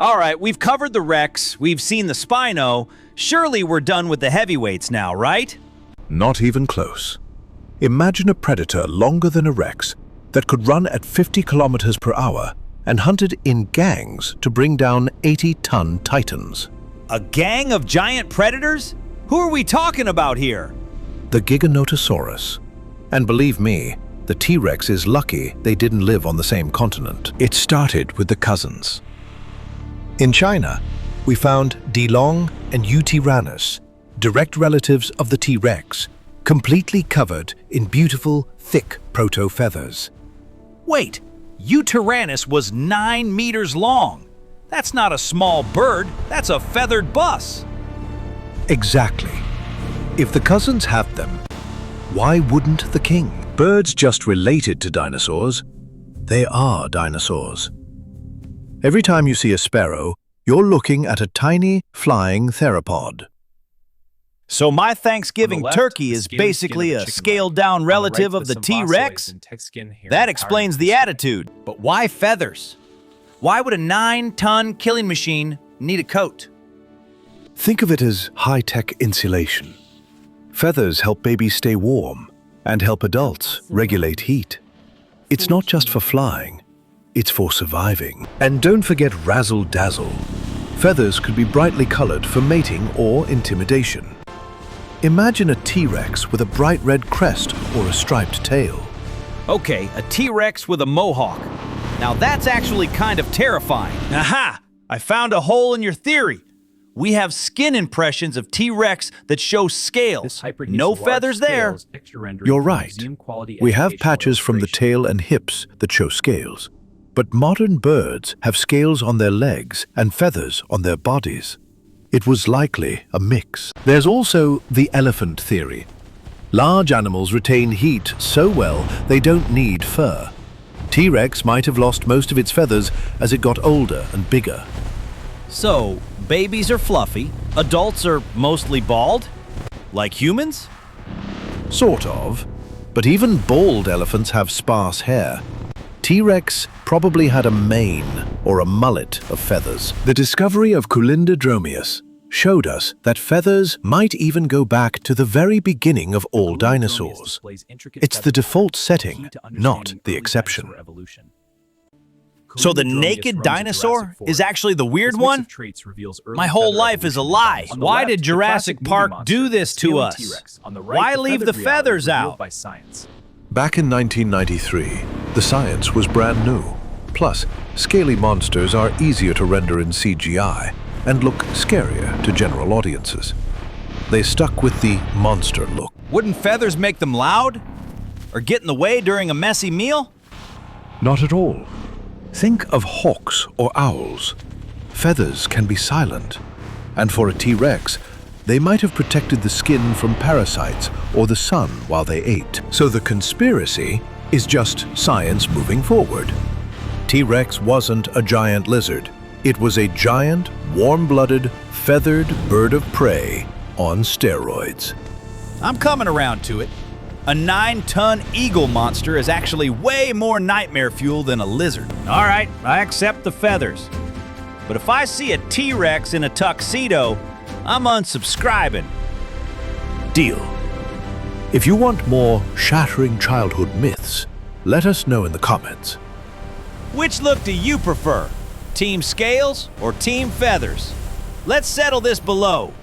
All right, we've covered the Rex, we've seen the Spino. Surely we're done with the heavyweights now, right? Not even close. Imagine a predator longer than a Rex that could run at 50 kilometers per hour and hunted in gangs to bring down 80-ton titans. A gang of giant predators? Who are we talking about here? The Giganotosaurus. And believe me, the T-Rex is lucky they didn't live on the same continent. It started with the cousins. In China, we found Dilong and Yutyrannus, direct relatives of the T-Rex, completely covered in beautiful, thick proto-feathers. Wait, Yutyrannus was 9 meters long. That's not a small bird, that's a feathered bus. Exactly. If the cousins have them, why wouldn't the king? Birds just related to dinosaurs. They are dinosaurs. Every time you see a sparrow, you're looking at a tiny, flying theropod. So my Thanksgiving turkey is basically a scaled-down relative of the T-Rex? That explains the attitude. But why feathers? Why would a 9-ton killing machine need a coat? Think of it as high-tech insulation. Feathers help babies stay warm and help adults regulate heat. It's not just for flying, it's for surviving. And don't forget razzle-dazzle. Feathers could be brightly colored for mating or intimidation. Imagine a T-Rex with a bright red crest or a striped tail. Okay, a T-Rex with a mohawk. Now that's actually kind of terrifying. Aha! I found a hole in your theory. We have skin impressions of T-Rex that show scales. No feathers there. You're right. We have patches from the tail and hips that show scales. But modern birds have scales on their legs and feathers on their bodies. It was likely a mix. There's also the elephant theory. Large animals retain heat so well they don't need fur. T-Rex might have lost most of its feathers as it got older and bigger. So, babies are fluffy, adults are mostly bald? Like humans? Sort of. But even bald elephants have sparse hair. T-Rex probably had a mane or a mullet of feathers. The discovery of Culindrodromeus showed us that feathers might even go back to the very beginning of all dinosaurs. It's the default setting, not the exception. So the naked dinosaur is actually the weird one? My whole life is a lie. Why did Jurassic Park do this to us? Why leave the feathers out? Back in 1993, the science was brand new. Plus, scaly monsters are easier to render in CGI and look scarier to general audiences. They stuck with the monster look. Wouldn't feathers make them loud? Or get in the way during a messy meal? Not at all. Think of hawks or owls. Feathers can be silent. And for a T-Rex, they might have protected the skin from parasites or the sun while they ate. So the conspiracy is just science moving forward. T-Rex wasn't a giant lizard. It was a giant, warm-blooded, feathered bird of prey on steroids. I'm coming around to it. A 9-ton eagle monster is actually way more nightmare fuel than a lizard. All right, I accept the feathers. But if I see a T-Rex in a tuxedo, I'm unsubscribing. Deal. If you want more shattering childhood myths, let us know in the comments. Which look do you prefer? Team Scales or Team Feathers? Let's settle this below.